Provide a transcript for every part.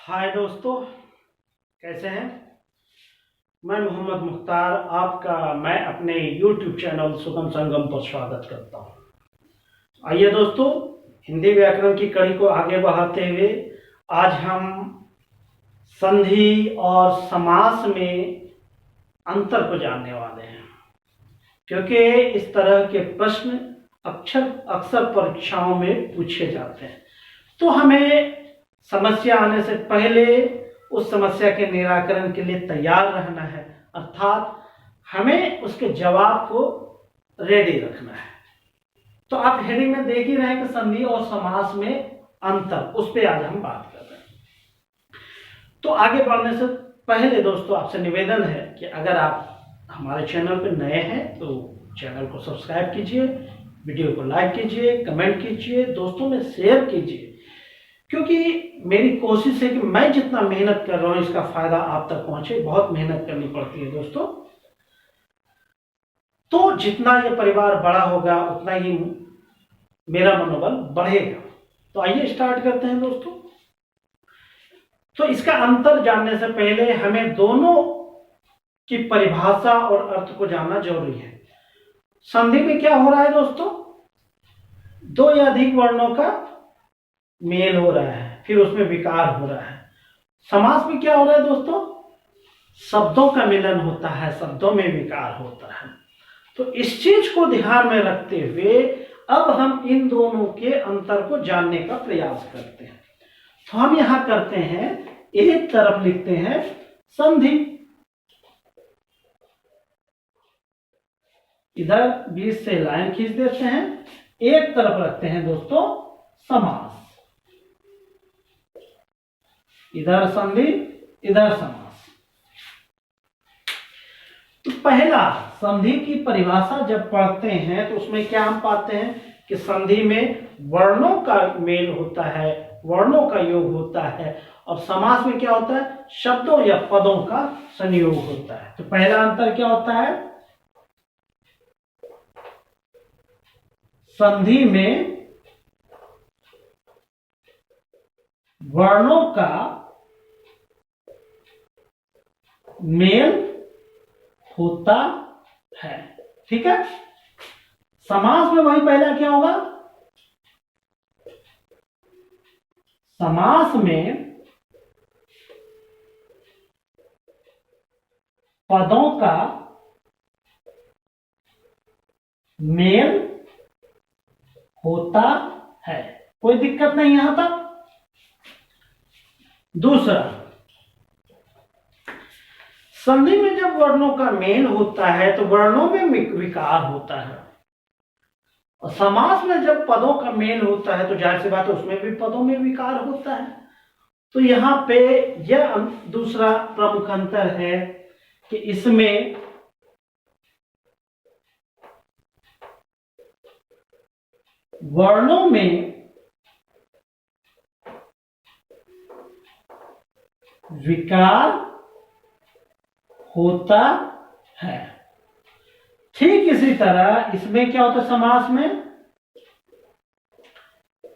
हाय दोस्तों, कैसे हैं। मैं मोहम्मद मुख्तार आपका मैं अपने YouTube चैनल सुगम संगम पर स्वागत करता हूं। आइए दोस्तों, हिंदी व्याकरण की कड़ी को आगे बढ़ाते हुए आज हम संधि और समास में अंतर को जानने वाले हैं, क्योंकि इस तरह के प्रश्न अक्सर परीक्षाओं में पूछे जाते हैं। तो हमें समस्या आने से पहले उस समस्या के निराकरण के लिए तैयार रहना है, अर्थात हमें उसके जवाब को रेडी रखना है। तो आप हेडिंग में देख ही रहे हैं कि संधि और समास में अंतर, उस पर आज हम बात कर रहे हैं। तो आगे बढ़ने से पहले दोस्तों आपसे निवेदन है कि अगर आप हमारे चैनल पर नए हैं तो चैनल को सब्सक्राइब कीजिए, वीडियो को लाइक कीजिए, कमेंट कीजिए, दोस्तों में शेयर कीजिए, क्योंकि मेरी कोशिश है कि मैं जितना मेहनत कर रहा हूं इसका फायदा आप तक पहुंचे। बहुत मेहनत करनी पड़ती है दोस्तों, तो जितना ये परिवार बड़ा होगा उतना ही मेरा मनोबल बढ़ेगा। तो आइए स्टार्ट करते हैं दोस्तों। तो इसका अंतर जानने से पहले हमें दोनों की परिभाषा और अर्थ को जानना जरूरी है। संधि में क्या हो रहा है दोस्तों, दो या अधिक वर्णों का मेल हो रहा है, फिर उसमें विकार हो रहा है। समास में क्या हो रहा है दोस्तों, शब्दों का मिलन होता है, शब्दों में विकार होता है। तो इस चीज को ध्यान में रखते हुए अब हम इन दोनों के अंतर को जानने का प्रयास करते हैं। तो हम यहां करते हैं, एक तरफ लिखते हैं संधि, इधर बीच से लाइन खींच देते हैं, एक तरफ रखते हैं दोस्तों समास, इधर संधि इधर समास। तो पहला संधि की परिभाषा जब पढ़ते हैं तो उसमें क्या हम पाते हैं कि संधि में वर्णों का मेल होता है, वर्णों का योग होता है, और समास में क्या होता है, शब्दों या पदों का संयोग होता है। तो पहला अंतर क्या होता है, संधि में वर्णों का मेल होता है, ठीक है। समास में वही पहला क्या होगा, समास में पदों का मेल होता है, कोई दिक्कत नहीं यहां तक। दूसरा, संधि में जब वर्णों का मेल होता है तो वर्णों में विकार होता है, और समास में जब पदों का मेल होता है तो जाहिर सी बात है उसमें भी पदों में विकार होता है। तो यहां पे यह दूसरा प्रमुख अंतर है कि इसमें वर्णों में विकार होता है। ठीक इसी तरह इसमें क्या होता है, समास में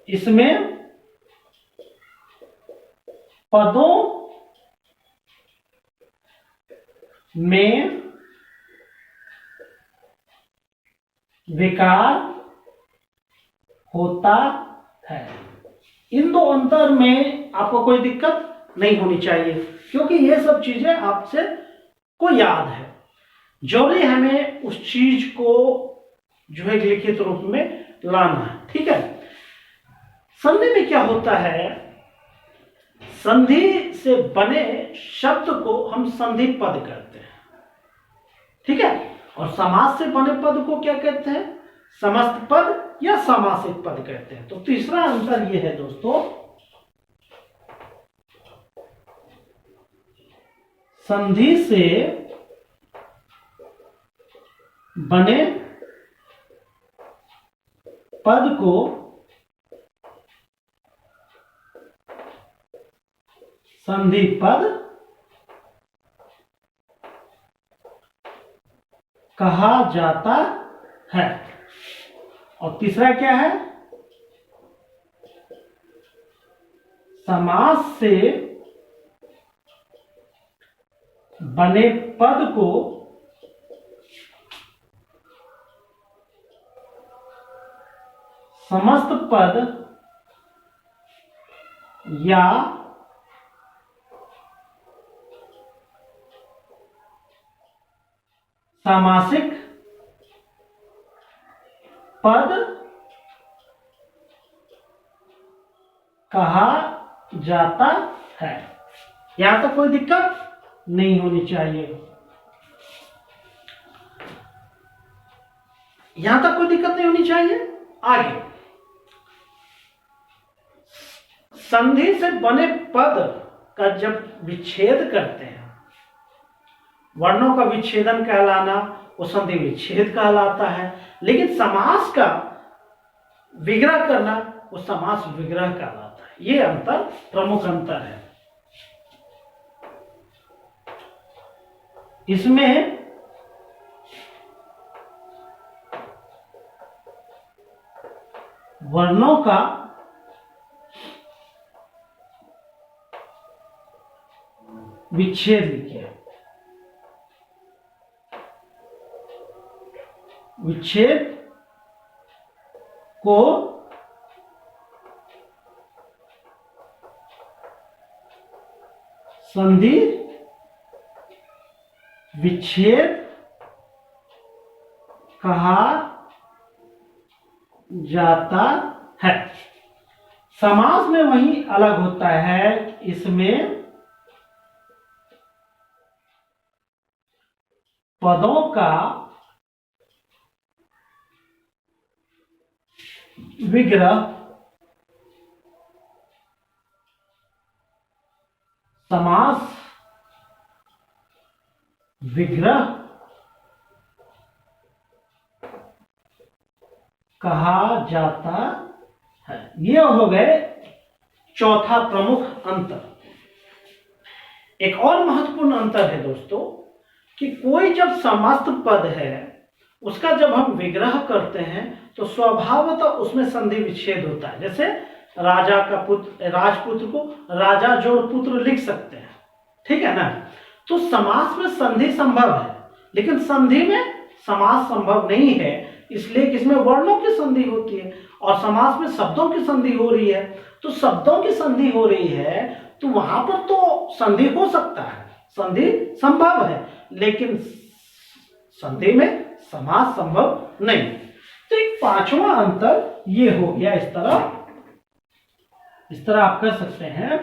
इसमें पदों में विकार होता है। इन दो अंतर में आपको कोई दिक्कत नहीं होनी चाहिए, क्योंकि ये सब चीजें आपसे को याद है। जरूरी हमें उस चीज को जो है लिखित रूप में लाना है, ठीक है। संधि में क्या होता है, संधि से बने शब्द को हम संधि पद कहते हैं, ठीक है। और समास से बने पद को क्या कहते हैं, समस्त पद या समासिक पद कहते हैं। तो तीसरा अंतर यह है दोस्तों, संधि से बने पद को संधि पद कहा जाता है। और तीसरा क्या है, समास से बने पद को समस्त पद या सामासिक पद कहा जाता है। यहां तक कोई दिक्कत नहीं होनी चाहिए। यहां तक कोई दिक्कत नहीं होनी चाहिए। आगे, संधि से बने पद का जब विच्छेद करते हैं, वर्णों का विच्छेदन कहलाना वो संधि विच्छेद कहलाता है, लेकिन समास का विग्रह करना वो समास विग्रह कहलाता है। ये अंतर, प्रमुख अंतर है। इसमें वर्णों का विच्छेद लिखिए। विच्छेद को संधि विच्छेद कहा जाता है। समास में वही अलग होता है, इसमें पदों का विग्रह समास विग्रह कहा जाता है। ये हो गए चौथा प्रमुख अंतर। एक और महत्वपूर्ण अंतर है दोस्तों कि कोई जब समस्त पद है उसका जब हम विग्रह करते हैं तो स्वभावतः उसमें संधि विच्छेद होता है। जैसे राजा का पुत्र, राजपुत्र को राजा जोड़ पुत्र लिख सकते हैं, ठीक है ना। तो समास में संधि संभव है, लेकिन संधि में समास संभव नहीं है, इसलिए किसमें वर्णों की संधि होती है और समास में शब्दों की संधि हो रही है। तो शब्दों की संधि हो रही है तो वहां पर तो संधि हो सकता है, संधि संभव है, लेकिन संधि में समास संभव नहीं। तो एक पांचवा अंतर ये हो गया। इस तरह आप कर सकते हैं।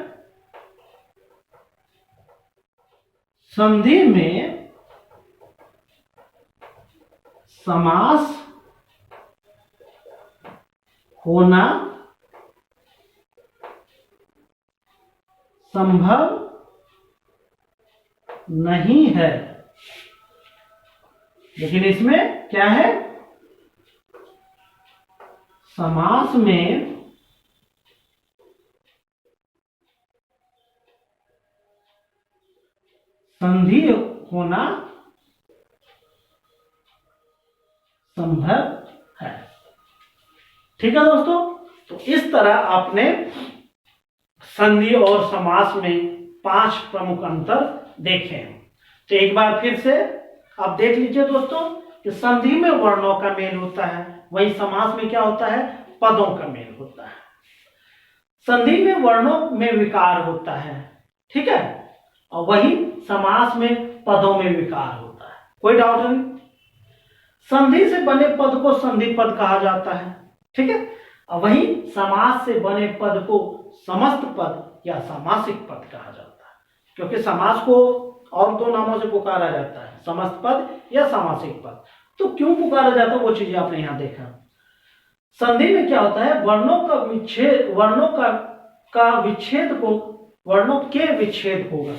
संधि में समास होना संभव नहीं है, लेकिन इसमें क्या है, समास में संधि होना संभव है। ठीक है दोस्तों, तो इस तरह आपने संधि और समास में 5 प्रमुख अंतर देखे हैं। तो एक बार फिर से आप देख लीजिए दोस्तों कि संधि में वर्णों का मेल होता है, वही समास में क्या होता है, पदों का मेल होता है। संधि में वर्णों में विकार होता है, ठीक है, और वही समास में पदों में विकार होता है। कोई डाउट नहीं। संधि से बने पद को संधि पद कहा जाता है, ठीक है, और वही समास से बने पद को समस्त पद या सामासिक पद कहा जाता है। क्योंकि समास को और 2 नामों से पुकारा जाता है, समस्त पद या सामासिक पद। तो क्यों पुकारा जाता है वो चीजें आपने यहां देखा। संधि में क्या होता है, वर्णों का विच्छेद, वर्णों का विच्छेद को, वर्णों के विच्छेद होगा,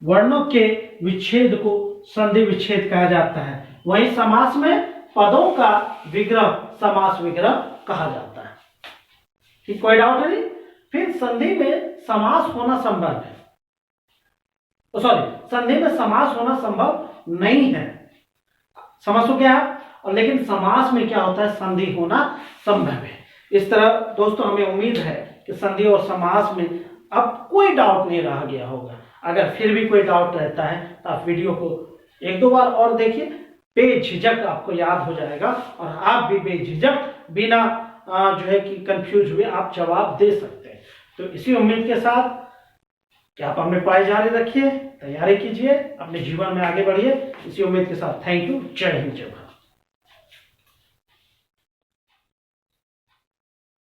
वर्णों के विच्छेद को संधि विच्छेद कहा जाता है। वही समास में पदों का विग्रह समास विग्रह कहा जाता है। ठीक, कोई डाउट नहीं। फिर संधि में समास होना संभव है, संधि में समास होना संभव नहीं है। समझो क्या है, और लेकिन समास में क्या होता है, संधि होना संभव है। इस तरह दोस्तों हमें उम्मीद है कि संधि और समास में अब कोई डाउट नहीं रह गया होगा। अगर फिर भी कोई डाउट रहता है तो आप वीडियो को एक दो बार और देखिए, बेझिझक आपको याद हो जाएगा और आप भी बेझिझक बिना जो है कि कंफ्यूज हुए आप जवाब दे सकते हैं। तो इसी उम्मीद के साथ कि आप अपने पढ़ाई जारी रखिए, तैयारी कीजिए, अपने जीवन में आगे बढ़िए। इसी उम्मीद के साथ थैंक यू। जय हिंद, जय भारत।